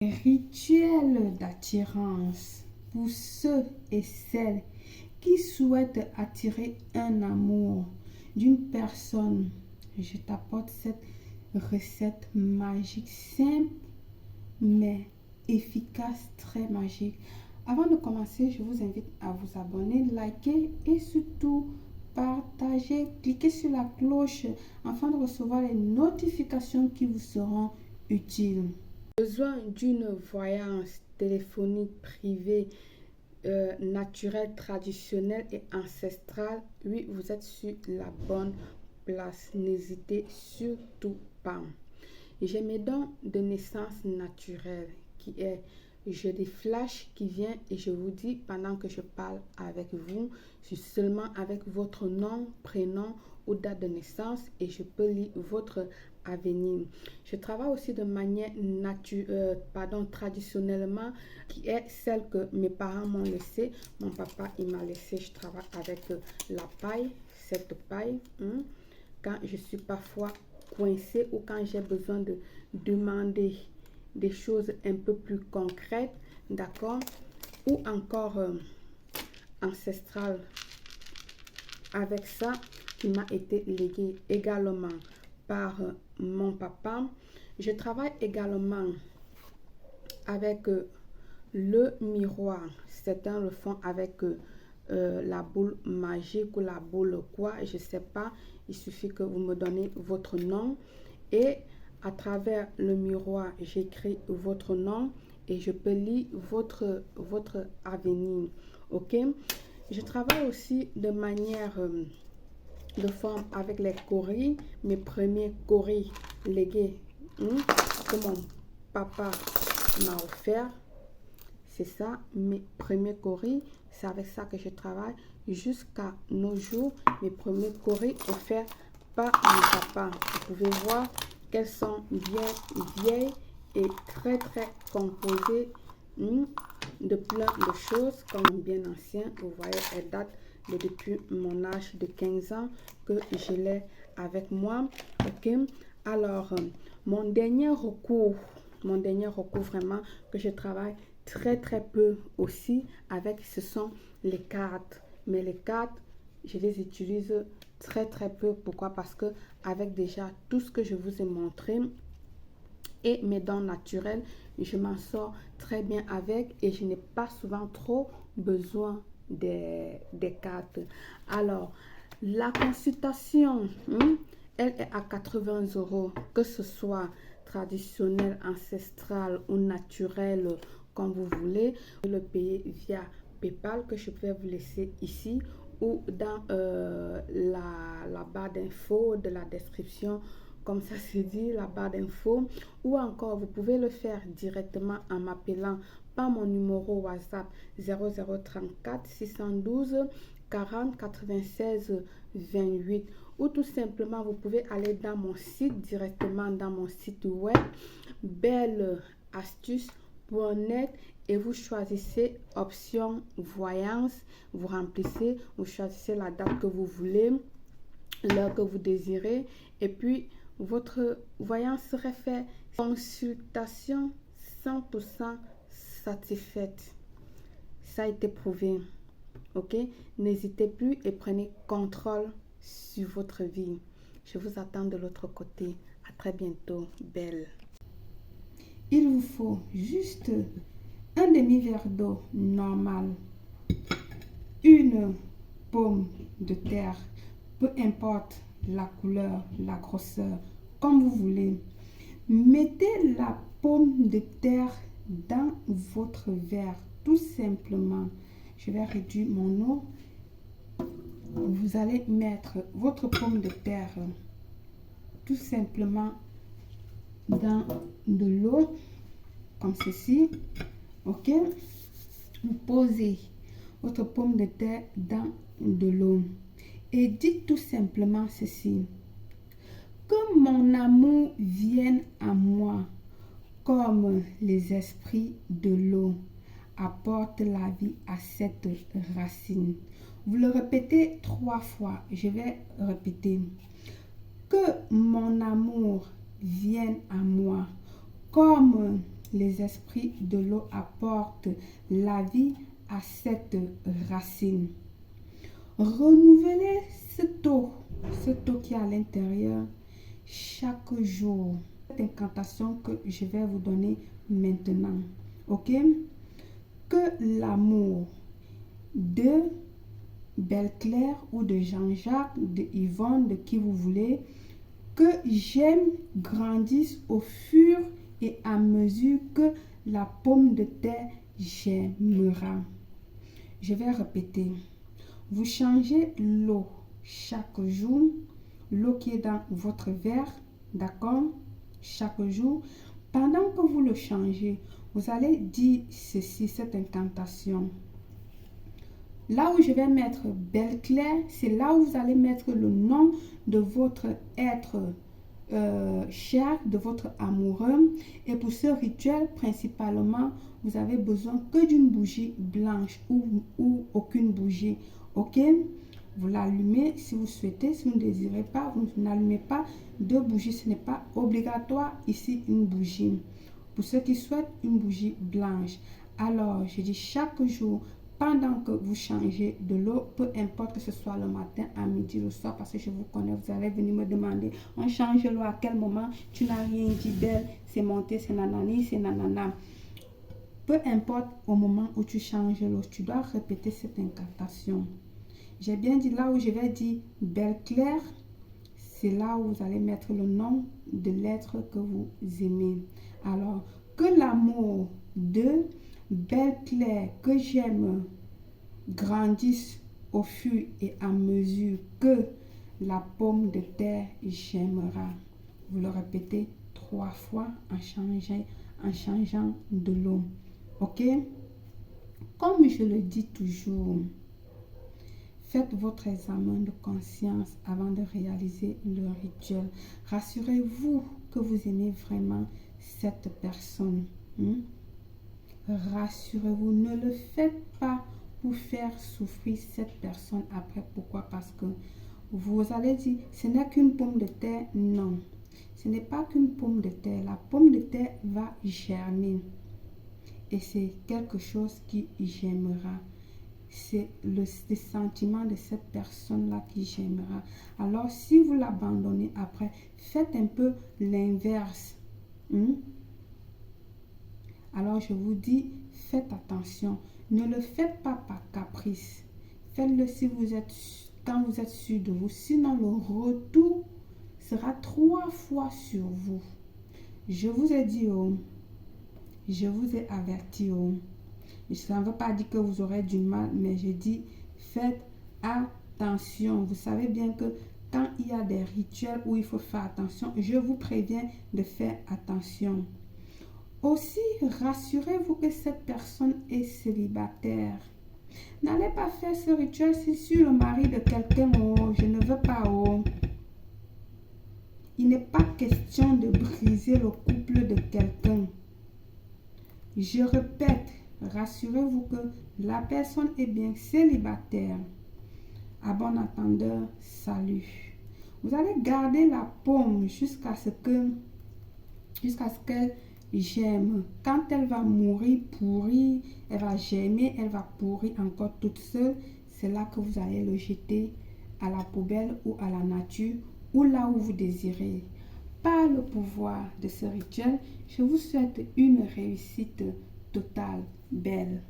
Rituel d'attirance pour ceux et celles qui souhaitent attirer un amour d'une personne. Je t'apporte cette recette magique, simple mais efficace, très magique. Avant de commencer, je vous invite à vous abonner, liker et surtout partager. Cliquez sur la cloche afin de recevoir les notifications qui vous seront utiles. Besoin d'une voyance téléphonique privée, naturelle, traditionnelle et ancestrale? Oui, vous êtes sur la bonne place. N'hésitez surtout pas. J'ai mes dons de naissance naturelle qui est, j'ai des flashs qui viennent et je vous dis pendant que je parle avec vous, je suis seulement avec votre nom, prénom ou date de naissance et je peux lire votre avenir. Je travaille aussi de manière traditionnellement qui est celle que mes parents m'ont laissée. Mon papa il m'a laissé, je travaille avec la paille, cette paille. Quand je suis parfois coincée ou quand j'ai besoin de demander des choses un peu plus concrètes, d'accord, ou encore ancestrales, avec ça qui m'a été légué également par mon papa. Je travaille également avec le miroir. Certains le font avec la boule magique ou la boule quoi, je sais pas. Il suffit que vous me donnez votre nom et à travers le miroir, j'écris votre nom et je peux lire votre avenir. Ok. Je travaille aussi de manière de forme avec les coris, mes premiers coris légués que mon papa m'a offert. C'est ça, mes premiers coris, c'est avec ça que je travaille jusqu'à nos jours. Mes premiers coris offerts par mon papa. Vous pouvez voir qu'elles sont bien vieilles et très composées de plein de choses comme bien anciennes. Vous voyez, elles datent depuis mon âge de 15 ans que je l'ai avec moi. Ok, alors mon dernier recours vraiment que je travaille très peu aussi avec, ce sont les cartes. Mais les cartes, je les utilise très peu. Pourquoi? Parce que avec déjà tout ce que je vous ai montré et mes dons naturels, je m'en sors très bien avec et je n'ai pas souvent trop besoin des cartes. Alors, la consultation, elle est à 80 €, que ce soit traditionnel, ancestral ou naturel, comme vous voulez. Le payer via PayPal que je vais vous laisser ici ou dans la barre d'infos de la description, comme ça se dit, la barre d'infos, ou encore vous pouvez le faire directement en m'appelant par mon numéro WhatsApp 0034 612 40 96 28, ou tout simplement vous pouvez aller dans mon site, directement dans mon site web belleastuce.net et vous choisissez option voyance, vous remplissez, vous choisissez la date que vous voulez, l'heure que vous désirez et puis votre voyance serait faite. Consultation 100% satisfaite. Ça a été prouvé. Ok, n'hésitez plus et prenez contrôle sur votre vie. Je vous attends de l'autre côté. À très bientôt, belle. Il vous faut juste un demi-verre d'eau normal, une pomme de terre, peu importe la couleur, la grosseur, comme vous voulez. Mettez la pomme de terre dans votre verre, tout simplement. Je vais réduire mon eau. Vous allez mettre votre pomme de terre tout simplement dans de l'eau, comme ceci. Ok, vous posez votre pomme de terre dans de l'eau et dites tout simplement ceci: que mon amour vienne à moi comme les esprits de l'eau apportent la vie à cette racine. Vous le répétez 3 fois. Je vais répéter: que mon amour vienne à moi comme les esprits de l'eau apportent la vie à cette racine. Renouvelez cette eau qui est à l'intérieur chaque jour. Cette incantation que je vais vous donner maintenant. Ok? Que l'amour de Belle Claire ou de Jean-Jacques, de Yvonne, de qui vous voulez, que j'aime grandisse au fur et à mesure que la pomme de terre germera. Je vais répéter. Vous changez l'eau chaque jour, l'eau qui est dans votre verre, d'accord? Chaque jour. Pendant que vous le changez, vous allez dire ceci, cette incantation. Là où je vais mettre Belle Claire, c'est là où vous allez mettre le nom de votre être cher, de votre amoureux. Et pour ce rituel, principalement, vous avez besoin que d'une bougie blanche ou aucune bougie. Ok? Vous l'allumez si vous souhaitez. Si vous ne désirez pas, vous n'allumez pas de bougie. Ce n'est pas obligatoire ici une bougie. Pour ceux qui souhaitent une bougie blanche. Alors, je dis chaque jour, pendant que vous changez de l'eau, peu importe que ce soit le matin, à midi, le soir, parce que je vous connais, vous allez venir me demander, on change l'eau à quel moment? Tu n'as rien dit d'elle, c'est monté, c'est nanani, c'est nanana. Peu importe au moment où tu changes l'eau, tu dois répéter cette incantation. J'ai bien dit là où je vais dire Belle Claire, c'est là où vous allez mettre le nom de l'être que vous aimez. Alors, que l'amour de Belle Claire que j'aime grandisse au fur et à mesure que la pomme de terre germera. Vous le répétez 3 fois en changeant de l'eau. Ok? Comme je le dis toujours, faites votre examen de conscience avant de réaliser le rituel. Rassurez-vous que vous aimez vraiment cette personne. Rassurez-vous, ne le faites pas pour faire souffrir cette personne après. Pourquoi? Parce que vous allez dire, ce n'est qu'une pomme de terre. Non, ce n'est pas qu'une pomme de terre. La pomme de terre va germer. Et c'est quelque chose qui germera. C'est le sentiment de cette personne-là qui germera. Alors, si vous l'abandonnez après, faites un peu l'inverse. Alors, je vous dis, faites attention. Ne le faites pas par caprice. Faites-le quand vous êtes sûr de vous. Sinon, le retour sera 3 fois sur vous. Je vous ai dit, je vous ai averti. Ça ne veut pas dire que vous aurez du mal, mais je dis, faites attention. Vous savez bien que quand il y a des rituels où il faut faire attention, je vous préviens de faire attention. Aussi, rassurez-vous que cette personne est célibataire. N'allez pas faire ce rituel si sur le mari de quelqu'un. Je ne veux pas. Il n'est pas question de briser le couple de quelqu'un. Je répète, rassurez-vous que la personne est bien célibataire. À bon entendeur, salut. Vous allez garder la pomme jusqu'à ce qu'elle germe. Quand elle va mourir, pourrir, elle va germer, elle va pourrir encore toute seule. C'est là que vous allez le jeter à la poubelle ou à la nature ou là où vous désirez. Par le pouvoir de ce rituel, je vous souhaite une réussite totale, belle.